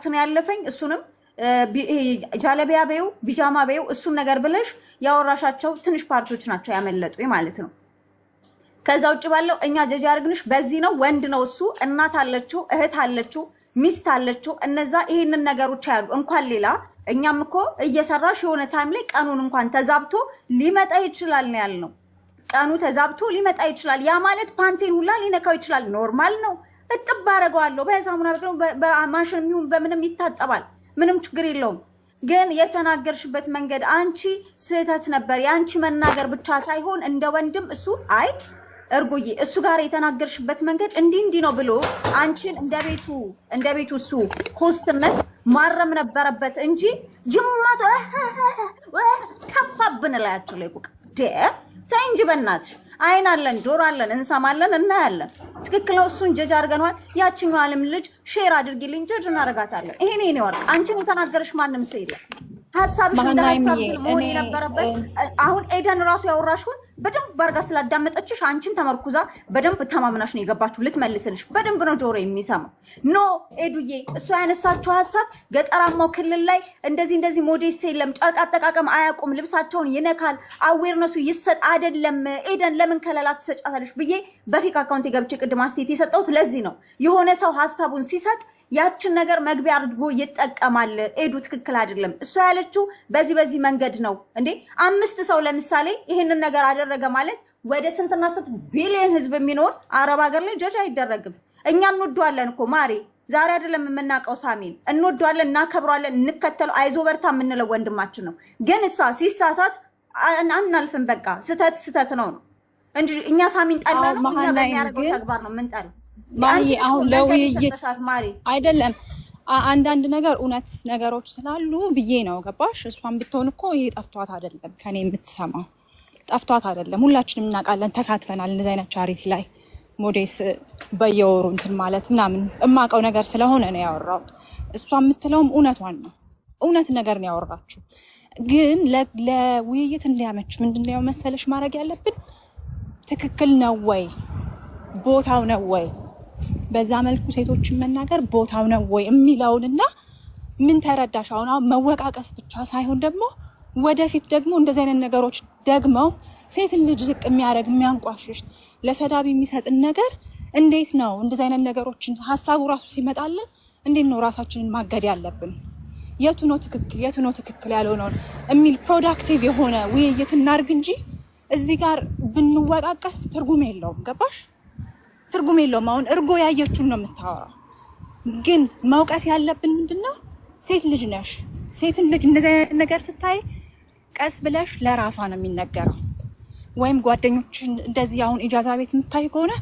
ነው ያለፈኝ እሱንም ጃለቢያ በዩ ቢጃማ በዩ እሱን ነገር ብለሽ ያወራሻቸው ትንሽ ፓርቲዎች ናቸው ያመለጡኝ ማለት ነው። ከዛ ውጭ ባለው እኛ ጀጅ አድርግንሽ በዚህ ነው ወንድ ነው እሱ እናት አለችው እህት አለችው ሚስት አለችው እነዛ ይሄንን ነገሮች ያሉ እንኳን ሌላ እኛም እኮ እየሰራሽ የሆነ ታይም ላይ ቀኑን እንኳን ተዛብቶ ሊመጣ ይችላል ነው ያልነው። ቀኑ ተዛብቶ ሊመጣ ይችላል። ያ ማለት ፓንቴን ሁላ ሊነካው ይችላል። ኖርማል ነው። እጥብ አደርገዋለሁ በሳሙና በማሽን ይሁን በምንም ይታጠባል። ምንም ችግር የለውም። ግን የተናገርሽበት መንገድ አንቺ ስህተት ነበር። ያንቺ መናገር ብቻ ሳይሆን እንደ ወንድም እሱ አይ እርጎዬ እሱ ጋር የተናገርሽበት መንገድ እንዲህ ነው ብሎ አንቺን እንደ ቤቱ እሱ ሆስትነት ማረም ነበረበት እንጂ ጅማት ተፋብን ላያችሁ ላይ ቁቅ ተይ እንጂ በእናትሽ። አይን አለን ጆሮ አለን እንሰማለን እናያለን። ትክክል ነው። እሱን ጀጅ አድርገናል። ያቺኛው ዓለም ልጅ ሼር አድርጊልኝ ጀጅ እናረጋታለን። ይሄ ነው ወርቅ። አንቺን የተናገርሽ ማንም ሰው የለም። ሐሳብሽ እንደ ሐሳብ መሆን የነበረበት አሁን ኤደን ራሱ ያወራሽውን በደንብ ባርጋ ስላዳመጠችሽ አንቺን ተመርኩዛ በደንብ ተማምናሽ ነው የገባችሁ። ልትመልስልሽ በደንብ ነው ጆሮ የሚሰማው። ኖ ኤዱዬ እሱ ያነሳችው ሐሳብ ገጠራማው ክልል ላይ እንደዚህ ሞዴስ የለም፣ ጨርቅ አጠቃቀም አያውቁም፣ ልብሳቸውን ይነካል፣ አዌርነሱ ይሰጥ አይደለም። ኤደን ለምን ከለላ ትሰጫታለሽ ብዬ በፊክ አካውንት የገብቼ ቅድም አስተያየት የሰጠሁት ለዚህ ነው። የሆነ ሰው ሐሳቡን ሲሰጥ ያችን ነገር መግቢያ አድርጎ ይጠቀማል። ኤዱ ትክክል አይደለም። እሷ ያለችው በዚህ መንገድ ነው እንዴ። 5 ሰው ለምሳሌ ይሄንን ነገር አደረገ ማለት ወደ ስንትና ስንት ቢሊዮን ህዝብ የሚኖር አረብ ሀገር ላይ ጀጅ አይደረግም። እኛ እንወደዋለን እኮ ማሬ፣ ዛሬ አይደለም የምናውቀው ሳሚን እንወደዋለን፣ እናከብረዋለን፣ እንከተለው፣ አይዞ በርታ የምንለው ወንድማችን ነው። ግን እሳ ሲሳሳት አናልፍም። በቃ ስተት ነው እንጂ እኛ ሳሚን ጠላን እኛ በሚያደርገው ተግባር ነው የምንጠላው። ማይ አሁን ለውይይት አይደለም አንዳንድ ነገር እውነት ነገሮች ስላሉ ብዬ ነው ገባሽ። እሷን ብትሆን እኮ ይሄ ጠፍቷት አይደለም ከኔ የምትሰማው ጠፍቷት አይደለም። ሁላችንም እናውቃለን፣ ተሳትፈናል እንደዚህ አይነት ቻሪቲ ላይ ሞዴስ በየወሩ እንትን ማለት ምናምን እማውቀው ነገር ስለሆነ ነው ያወራሁት። እሷ የምትለውም እውነቷን ነው፣ እውነት ነገር ነው ያወራችሁ። ግን ለውይይት እንዲያመች ምንድነው መሰለሽ ማድረግ ያለብን ትክክል ነው ወይ ቦታው ነው ወይ በዛ መልኩ ሴቶችን መናገር ቦታው ነው ወይ የሚለውንና ምን ተረዳሽ። አሁን መወቃቀስ ብቻ ሳይሆን ደግሞ ወደፊት ደግሞ እንደዚህ አይነት ነገሮች ደግመው ሴትን ልጅ ዝቅ የሚያደርግ የሚያንቋሽሽ ለሰዳቢ የሚሰጥን ነገር እንዴት ነው እንደዚህ አይነት ነገሮችን ሐሳቡ ራሱ ሲመጣልን እንዴት ነው ራሳችንን ማገድ ያለብን? የቱ ነው ትክክል ያልሆነው የሚል ፕሮዳክቲቭ የሆነ ውይይት እናርግ እንጂ እዚህ ጋር ብንወቃቀስ ትርጉም የለውም። ገባሽ? ትርጉም የለውም። አሁን እርጎ ያየችውን ነው የምታወራው። ግን መውቀስ ያለብን ምንድነው? ሴት ልጅ ነሽ። ሴትን ልጅ እንደዚህ አይነት ነገር ስታይ ቀስ ብለሽ ለራሷ ነው የሚነገረው። ወይም ጓደኞችን እንደዚህ አሁን ኢጃዛ ቤት የምታይ ከሆነ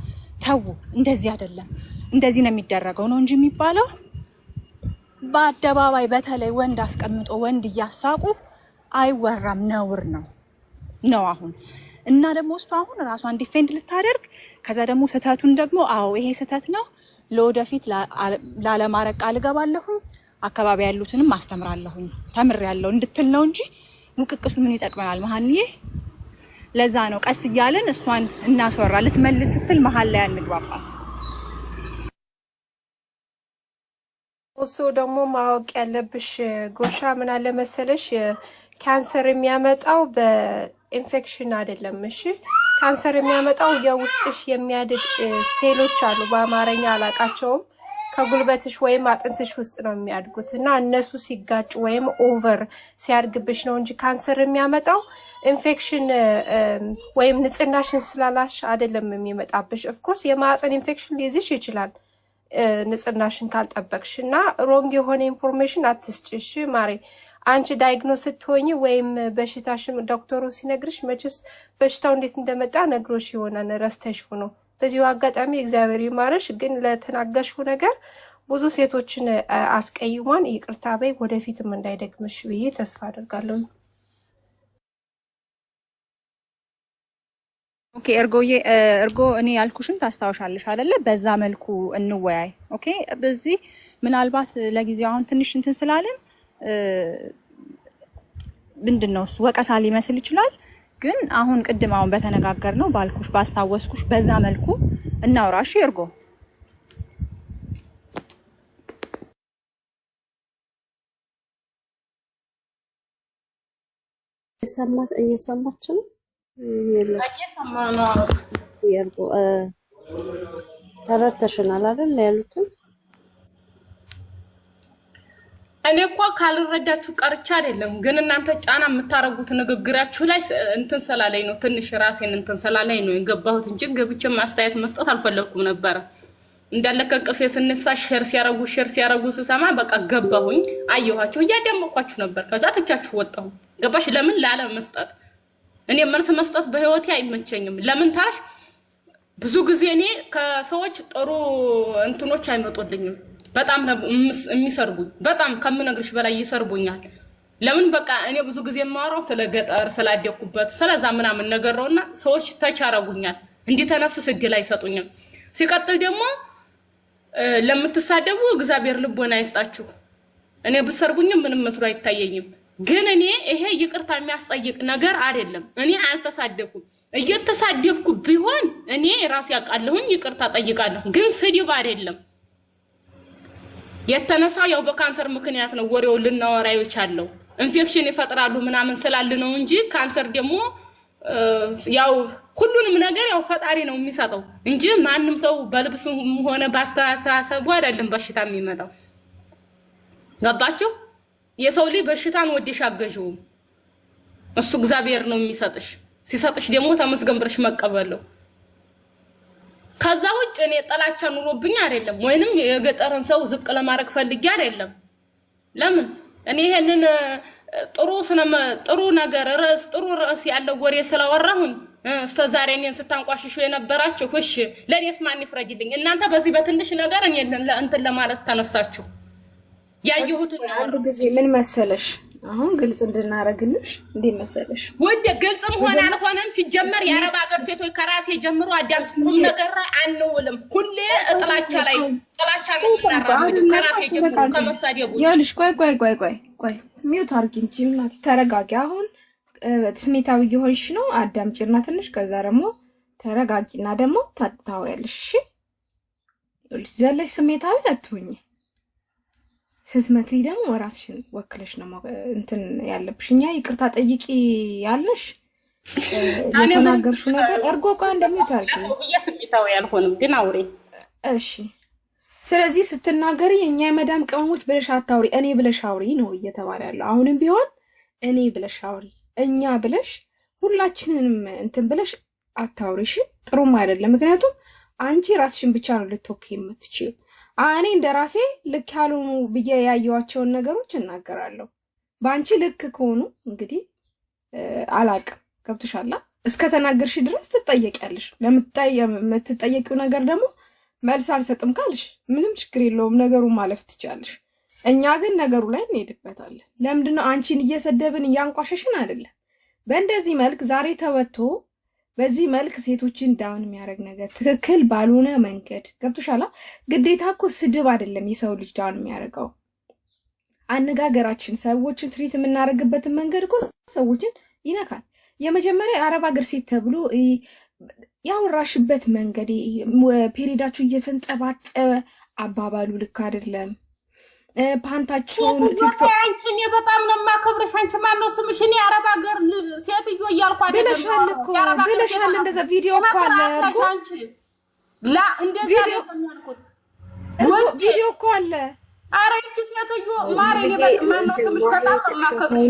ተው እንደዚህ አይደለም እንደዚህ ነው የሚደረገው ነው እንጂ የሚባለው በአደባባይ በተለይ ወንድ አስቀምጦ ወንድ እያሳቁ አይወራም። ነውር ነው አሁን እና ደግሞ እሱ አሁን ራሷን ዲፌንድ ልታደርግ ከዛ ደግሞ ስህተቱን ደግሞ አዎ ይሄ ስህተት ነው ለወደፊት ላለማረቅ ቃል እገባለሁኝ አካባቢ ያሉትንም አስተምራለሁኝ ተምሬያለሁ እንድትል ነው እንጂ ሙቅቅሱ ምን ይጠቅመናል? መሀንዬ ለዛ ነው ቀስ እያልን እሷን እናስወራ ልትመልስ ስትል መሀል ላይ አንግባባት። እሱ ደግሞ ማወቅ ያለብሽ ጎሻ ምን አለ መሰለሽ ካንሰር የሚያመጣው በኢንፌክሽን አይደለም። እሺ ካንሰር የሚያመጣው የውስጥሽ የሚያድግ ሴሎች አሉ፣ በአማርኛ አላቃቸውም። ከጉልበትሽ ወይም አጥንትሽ ውስጥ ነው የሚያድጉት እና እነሱ ሲጋጭ ወይም ኦቨር ሲያድግብሽ ነው እንጂ ካንሰር የሚያመጣው ኢንፌክሽን ወይም ንጽህናሽን ስላላሽ አይደለም የሚመጣብሽ። ኦፍኮርስ የማህፀን ኢንፌክሽን ሊይዝሽ ይችላል ንጽህናሽን ካልጠበቅሽ እና ሮንግ የሆነ ኢንፎርሜሽን አትስጭሽ ማሬ። አንቺ ዳይግኖስ ስትሆኚ ወይም በሽታሽን ዶክተሩ ሲነግርሽ መችስ በሽታው እንዴት እንደመጣ ነግሮሽ ይሆናል ረስተሽው ነው። በዚሁ አጋጣሚ እግዚአብሔር ይማርሽ። ግን ለተናገርሽው ነገር ብዙ ሴቶችን አስቀይሟን ይቅርታ በይ፣ ወደፊትም እንዳይደግምሽ ብዬ ተስፋ አደርጋለሁ። ኦኬ እርጎ እኔ ያልኩሽን ታስታውሻለሽ አይደለ? በዛ መልኩ እንወያይ። ኦኬ በዚህ ምናልባት ለጊዜው አሁን ትንሽ እንትን ስላለን ምንድነው እሱ ወቀሳ ሊመስል ይችላል። ግን አሁን ቅድም አሁን በተነጋገርነው ባልኩሽ ባስታወስኩሽ በዛ መልኩ እናውራሽ እርጎ እየሰማች ነው ያልኩ ተረድተሽናል አይደል ያሉትን እኔ እኮ ካልረዳችሁ ቀርቻ አይደለም ግን እናንተ ጫና የምታረጉት ንግግራችሁ ላይ እንትን ሰላለኝ ነው ትንሽ ራሴን እንትን ሰላለኝ ነው የገባሁት እንጂ ገብቼ ማስተያየት መስጠት አልፈለኩም ነበር እንዳለከ ቅርፌ ስንሳ ሼር ሲያረጉ ስሰማ በቃ ገባሁኝ አየኋችሁ እያደመኳችሁ ነበር ከዛ ተቻችሁ ወጣሁ ገባሽ ለምን ላለ መስጠት እኔ መልስ መስጠት በህይወቴ አይመቸኝም ለምን ታሽ ብዙ ጊዜ እኔ ከሰዎች ጥሩ እንትኖች አይመጡልኝም በጣም የሚሰርቡኝ በጣም ከምነግርሽ በላይ ይሰርቡኛል ለምን በቃ እኔ ብዙ ጊዜ የማወራው ስለ ገጠር ስላደኩበት ስለዛ ምናምን ነገር ነውና ሰዎች ተቻረጉኛል እንዲተነፍስ እድል አይሰጡኝም ሲቀጥል ደግሞ ለምትሳደቡ እግዚአብሔር ልቦና ይስጣችሁ እኔ ብሰርቡኝም ምንም መስሎ አይታየኝም ግን እኔ ይሄ ይቅርታ የሚያስጠይቅ ነገር አይደለም እኔ አልተሳደብኩም እየተሳደብኩ ቢሆን እኔ ራሴ ያቃለሁኝ ይቅርታ ጠይቃለሁ ግን ስድብ አይደለም የተነሳው ያው በካንሰር ምክንያት ነው ወሬው ልናወራ ይቻላል ኢንፌክሽን ይፈጥራሉ ምናምን ስላል ነው እንጂ ካንሰር ደግሞ ያው ሁሉንም ነገር ያው ፈጣሪ ነው የሚሰጠው እንጂ ማንንም ሰው በልብሱም ሆነ ባስተሳሰቡ አይደለም በሽታ የሚመጣው ገባችሁ የሰው ልጅ በሽታን ወዲሽ አገዡ እሱ እግዚአብሔር ነው የሚሰጥሽ ሲሰጥሽ ደግሞ ተመስገን ብለሽ መቀበለው ከዛ ውጭ እኔ ጠላቻ ኑሮብኝ አይደለም ወይንም የገጠርን ሰው ዝቅ ለማድረግ ፈልጌ አይደለም ለምን እኔ ይሄንን ጥሩ ነገር ጥሩ ርዕስ ያለው ወሬ ስለወራሁኝ እስከ ዛሬ እኔን ስታንቋሽሹ የነበራችሁ እሺ ለኔስ ማን ይፍረጅልኝ እናንተ በዚህ በትንሽ ነገር እኔ እንትን ለማለት ተነሳችሁ ያየሁትን አንድ ጊዜ ምን መሰለሽ አሁን ግልጽ እንድናረግልሽ እንዴ መሰለሽ ወደ ግልጽም ሆነ አልሆነም ሲጀመር የአረብ ሀገር ሴቶች ከራሴ ጀምሮ አዳምጥኩም ነገር አንውልም ሁሌ ጥላቻ ነው ምናራው ከራሴ ጀምሮ ከመሳደቡ ያልሽ ቆይ ሚውት አርጊ እንጂ እናቴ ተረጋጊ አሁን ስሜታዊ ይሆንሽ ነው አዳምጪና ትንሽ ከዛ ደግሞ ተረጋጊና ደግሞ ታታውያለሽ እሺ ዘለሽ ስሜታዊ አትሁኝ ስትመክሪ ደግሞ ራስሽን ወክለሽ ነው እንትን ያለብሽኛ ይቅርታ ጠይቂ ያለሽ የተናገርሽው ነገር እርጎ ቃ እንደሚታርቂ በየስሜታው ያልሆንም ግን አውሬ እሺ ስለዚህ ስትናገሪ የኛ የመዳም ቅመሞች ብለሽ አታውሪ እኔ ብለሽ አውሪ ነው እየተባለ ያለው አሁንም ቢሆን እኔ ብለሽ አውሪ እኛ ብለሽ ሁላችንንም እንትን ብለሽ አታውሪሽ ጥሩም አይደለም ምክንያቱም አንቺ ራስሽን ብቻ ነው ልትወክይ የምትችይው እኔ እንደራሴ ልክ ያልሆኑ ብዬ ያየዋቸውን ነገሮች እናገራለሁ ባንቺ ልክ ከሆኑ እንግዲህ አላቅም ገብቶሻል እስከ ተናገርሽ ድረስ ትጠየቂያለሽ ለምትጠየቂው ነገር ደግሞ መልስ አልሰጥም ካልሽ ምንም ችግር የለውም ነገሩን ማለፍ ትቻለሽ እኛ ግን ነገሩ ላይ እንሄድበታለን ለምንድነው አንቺን እየሰደብን እያንቋሸሽን አይደለም በእንደዚህ መልክ ዛሬ ተወጥቶ በዚህ መልክ ሴቶችን ዳውን የሚያደርግ ነገር ትክክል ባልሆነ መንገድ ገብቶሻል ግዴታ እኮ ስድብ አይደለም የሰው ልጅ ዳውን የሚያደርገው አነጋገራችን ሰዎችን ትሪት የምናደርግበትን መንገድ እኮ ሰዎችን ይነካል የመጀመሪያ አረብ ሀገር ሴት ተብሎ ያወራሽበት መንገድ ፔሪዳችሁ እየተንጠባጠበ አባባሉ ልክ አይደለም ፓንታችሁን ቲክቶክ አንቺን በጣም ነው ማከብረሽ አንቺ ማን ነው ስምሽ እኔ አረብ ሀገር ሴትዮ እያልኩ አይደለም ብለሻል እንደዛ ቪዲዮ እኮ አለ አንቺ ላ እንደዛ ነው ያልኩት ቪዲዮ እኮ አለ አረ እቺ ሴትዮ ማረ ማን ነው ስምሽ በጣም ነው ማከብረሽ